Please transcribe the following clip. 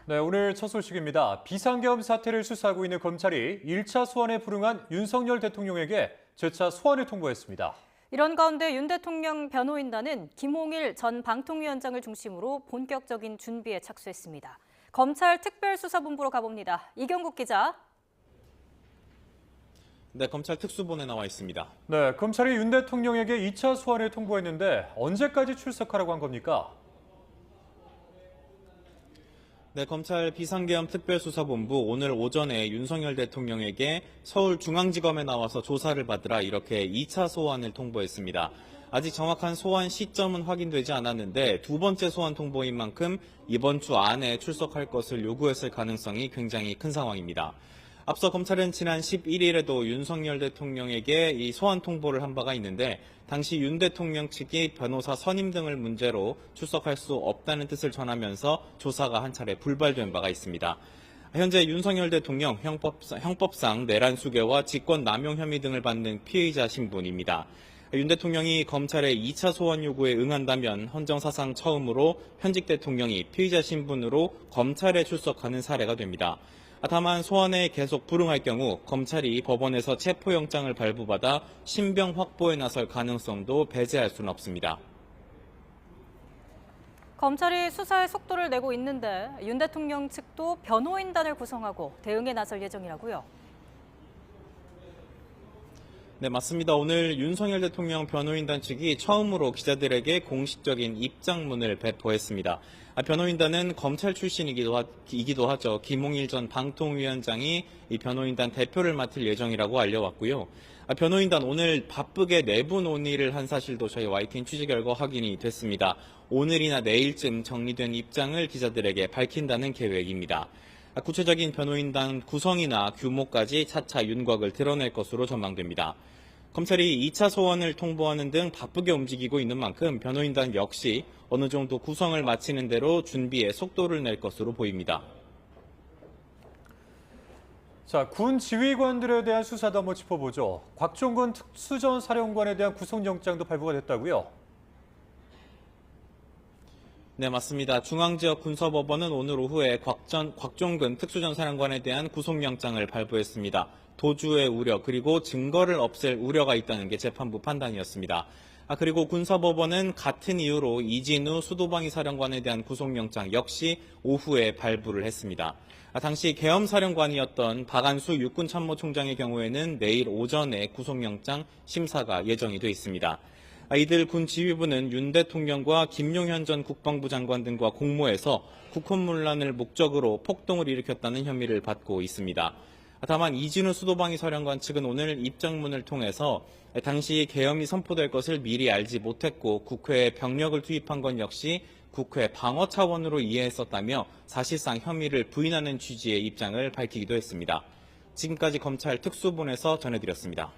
네, 오늘 첫 소식입니다. 비상계엄 사태를 수사하고 있는 검찰이 1차 소환에 불응한 윤석열 대통령에게 재차 소환을 통보했습니다. 이런 가운데 윤 대통령 변호인단은 김홍일 전 방통위원장을 중심으로 본격적인 준비에 착수했습니다. 검찰 특별수사본부로 가봅니다. 이경국 기자. 네, 검찰 특수본에 나와 있습니다. 네, 검찰이 윤 대통령에게 2차 소환을 통보했는데 언제까지 출석하라고 한 겁니까? 네, 검찰 비상계엄 특별수사본부 오늘 오전에 윤석열 대통령에게 서울중앙지검에 나와서 조사를 받으라 이렇게 2차 소환을 통보했습니다. 아직 정확한 소환 시점은 확인되지 않았는데 두 번째 소환 통보인 만큼 이번 주 안에 출석할 것을 요구했을 가능성이 굉장히 큰 상황입니다. 앞서 검찰은 지난 11일에도 윤석열 대통령에게 이 소환 통보를 한 바가 있는데 당시 윤 대통령 측이 변호사 선임 등을 문제로 출석할 수 없다는 뜻을 전하면서 조사가 한 차례 불발된 바가 있습니다. 현재 윤석열 대통령 형법상 내란 수괴와 직권 남용 혐의 등을 받는 피의자 신분입니다. 윤 대통령이 검찰의 2차 소환 요구에 응한다면 헌정사상 처음으로 현직 대통령이 피의자 신분으로 검찰에 출석하는 사례가 됩니다. 다만 소환에 계속 불응할 경우 검찰이 법원에서 체포영장을 발부받아 신병 확보에 나설 가능성도 배제할 수는 없습니다. 검찰이 수사에 속도를 내고 있는데 윤 대통령 측도 변호인단을 구성하고 대응에 나설 예정이라고요. 네, 맞습니다. 오늘 윤석열 대통령 변호인단 측이 처음으로 기자들에게 공식적인 입장문을 배포했습니다. 변호인단은 검찰 출신이기도 하죠. 김홍일 전 방통위원장이 이 변호인단 대표를 맡을 예정이라고 알려왔고요. 변호인단 오늘 바쁘게 내부 논의를 한 사실도 저희 YTN 취재 결과 확인이 됐습니다. 오늘이나 내일쯤 정리된 입장을 기자들에게 밝힌다는 계획입니다. 구체적인 변호인단 구성이나 규모까지 차차 윤곽을 드러낼 것으로 전망됩니다. 검찰이 2차 소환을 통보하는 등 바쁘게 움직이고 있는 만큼 변호인단 역시 어느 정도 구성을 마치는 대로 준비에 속도를 낼 것으로 보입니다. 자, 군 지휘관들에 대한 수사도 한번 짚어보죠. 곽종근 특수전 사령관에 대한 구속영장도 발부가 됐다고요? 네, 맞습니다. 중앙지역 군서법원은 오늘 오후에 곽종근 특수전 사령관에 대한 구속영장을 발부했습니다. 도주의 우려 그리고 증거를 없앨 우려가 있다는 게 재판부 판단이었습니다. 그리고 군서법원은 같은 이유로 이진우 수도방위 사령관에 대한 구속영장 역시 오후에 발부를 했습니다. 당시 계엄사령관이었던 박안수 육군참모총장의 경우에는 내일 오전에 구속영장 심사가 예정이 돼 있습니다. 이들 군 지휘부는 윤 대통령과 김용현 전 국방부 장관 등과 공모해서 국헌문란을 목적으로 폭동을 일으켰다는 혐의를 받고 있습니다. 다만 이진우 수도방위 사령관 측은 오늘 입장문을 통해서 당시 계엄이 선포될 것을 미리 알지 못했고 국회에 병력을 투입한 건 역시 국회 방어 차원으로 이해했었다며 사실상 혐의를 부인하는 취지의 입장을 밝히기도 했습니다. 지금까지 검찰 특수본에서 전해드렸습니다.